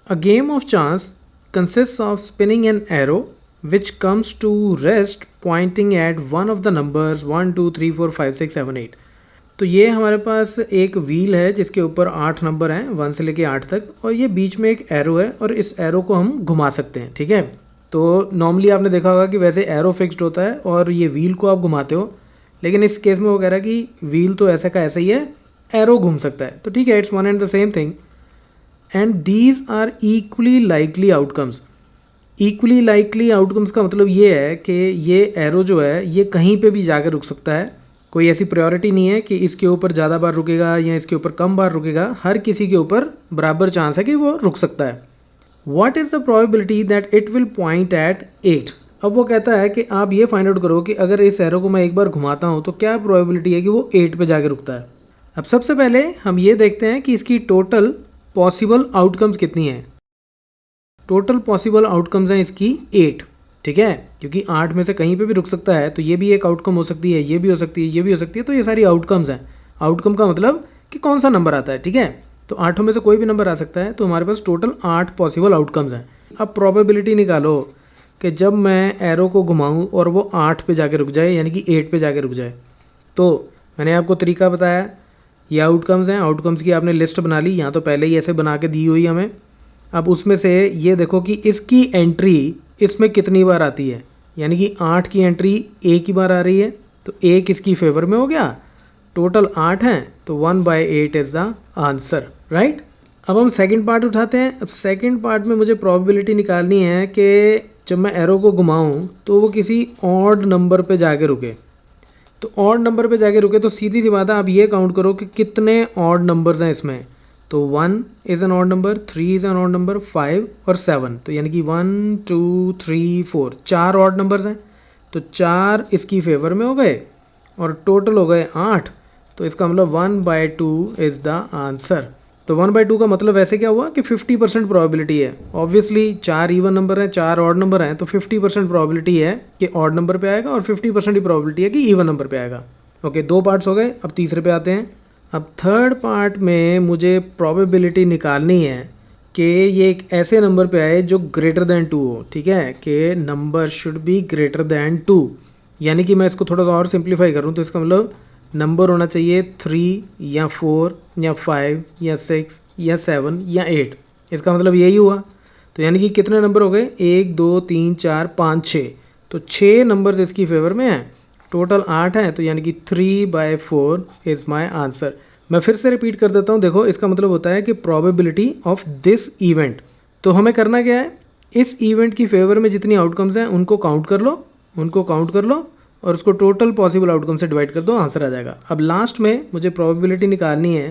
A game of chance consists of spinning an arrow which comes to rest pointing at one of the numbers 1 2 3 4 5 6 7 8। तो ये हमारे पास एक wheel है जिसके ऊपर 8 नंबर हैं 1 से लेके 8 तक, और ये बीच में एक एरो है और इस एरो को हम घुमा सकते हैं। ठीक है, तो नॉर्मली आपने देखा होगा कि वैसे एरो फिक्स्ड होता है और ये व्हील को आप घुमाते हो, लेकिन इस केस में वो कह रहा है कि व्हील तो ऐसा का ऐसा ही है, एरो घूम सकता है। तो ठीक है, it's one and the same thing and these are equally likely outcomes. Equally likely outcomes का मतलब ये है कि ये एरो जो है ये कहीं पे भी जाकर रुक सकता है, कोई ऐसी प्रायोरिटी नहीं है कि इसके ऊपर ज़्यादा बार रुकेगा या इसके ऊपर कम बार रुकेगा, हर किसी के ऊपर बराबर चांस है कि वो रुक सकता है। What is the probability that it will point at 8। अब वो कहता है कि आप ये फाइंड आउट करो कि अगर इस एरो को मैं एक बार घुमाता हूँ तो क्या प्रोबेबिलिटी है कि वो 8 पे जाके रुकता है। अब सबसे पहले हम ये देखते हैं कि इसकी टोटल पॉसिबल आउटकम्स कितनी हैं। टोटल पॉसिबल आउटकम्स हैं इसकी 8। ठीक है, क्योंकि 8 में से कहीं पे भी रुक सकता है, तो ये भी एक आउटकम हो सकती है, ये भी हो सकती है, ये भी हो सकती है, तो ये सारी आउटकम्स हैं। आउटकम का मतलब कि कौन सा नंबर आता है। ठीक है, तो 8 में से कोई भी नंबर आ सकता है, तो हमारे पास टोटल 8 पॉसिबल आउटकम्स हैं। अब प्रोबेबिलिटी निकालो कि जब मैं एरो को घुमाऊँ और वो 8 पे जाके रुक जाए, यानी कि 8 पे जाके रुक जाए। तो मैंने आपको तरीका बताया, ये आउटकम्स हैं, आउटकम्स की आपने लिस्ट बना ली, यहाँ तो पहले ही ऐसे बना के दी हुई हमें। अब उसमें से ये देखो कि इसकी एंट्री इसमें कितनी बार आती है, यानी कि 8 की एंट्री एक ही बार आ रही है, तो एक इसकी फेवर में हो गया। टोटल 8 हैं, तो 1/8 इज़ द आंसर, राइट। अब हम सेकंड पार्ट उठाते हैं। अब सेकंड पार्ट में मुझे प्रोबेबिलिटी निकालनी है कि जब मैं एरो को घुमाऊँ तो वो किसी ऑड नंबर पे जाके रुके। तो ऑड नंबर पे जाके रुके तो सीधी सी बात है, आप ये काउंट करो कि कितने ऑड नंबर्स हैं इसमें। तो 1 is an odd number, 3 is an odd number, 5 और 7, तो यानी कि 1 2 3 4 4 ऑड नंबर्स हैं। तो 4 इसकी फेवर में हो गए और टोटल हो गए 8, तो इसका मतलब 1/2 इज़ द आंसर। तो 1/2 का मतलब ऐसे क्या हुआ कि 50% प्रोबेबिलिटी है। ऑब्वियसली 4 इवन नंबर हैं, 4 ऑड नंबर हैं, तो 50% प्रोबेबिलिटी है कि ऑड नंबर पे आएगा और 50% ही प्रोबेबिलिटी है कि इवन नंबर पे आएगा। ओके, 2 पार्ट्स हो गए। अब तीसरे पे आते हैं। अब थर्ड पार्ट में मुझे प्रोबेबिलिटी निकालनी है कि ये एक ऐसे नंबर पे आए जो ग्रेटर दैन 2 हो। ठीक है, कि number should be greater than 2, यानी कि मैं इसको थोड़ा सा और सिंप्लीफाई करूँ तो इसका मतलब नंबर होना चाहिए 3 या 4 या 5 या 6 या 7 या 8। इसका मतलब यही हुआ। तो यानी कि कितने नंबर हो गए, 1 2 3 4 5 6, तो 6 नंबर्स इसकी फेवर में हैं। टोटल 8 है, तो यानी कि 3/4 इज़ माई आंसर। मैं फिर से रिपीट कर देता हूँ। देखो, इसका मतलब होता है कि प्रोबेबिलिटी ऑफ दिस इवेंट। तो हमें करना क्या है, इस इवेंट की फेवर में जितनी आउटकम्स हैं उनको काउंट कर लो, और उसको टोटल पॉसिबल आउटकम से डिवाइड कर दो, आंसर आ जाएगा। अब लास्ट में मुझे प्रोबेबिलिटी निकालनी है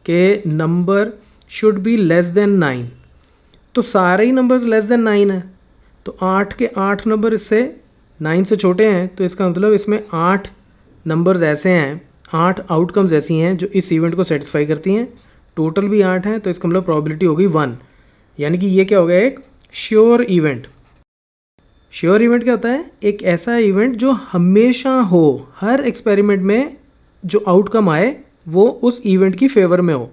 कि number should be less than 9। तो सारे ही नंबर्स लेस देन 9 है, तो 8 के 8 नंबर इससे 9 से छोटे हैं, तो इसका मतलब इसमें 8 नंबर्स ऐसे हैं, 8 आउटकम्स ऐसी हैं जो इस इवेंट को सेटिस्फाई करती हैं। टोटल भी 8 हैं, तो इसका मतलब प्रोबेबिलिटी होगी 1, यानी कि ये क्या हो गया, एक श्योर इवेंट। श्योर इवेंट क्या होता है, एक ऐसा इवेंट जो हमेशा हो, हर एक्सपेरिमेंट में जो आउटकम आए वो उस इवेंट की फेवर में हो।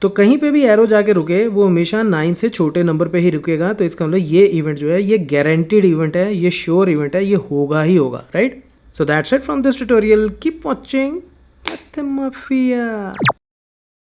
तो कहीं पे भी एरो जाके रुके वो हमेशा 9 से छोटे नंबर पे ही रुकेगा। तो इसका मतलब ये इवेंट जो है ये गारंटीड इवेंट है, ये श्योर इवेंट है, ये होगा ही होगा, right. So that's it from this tutorial. Keep watching मैथमाफिया।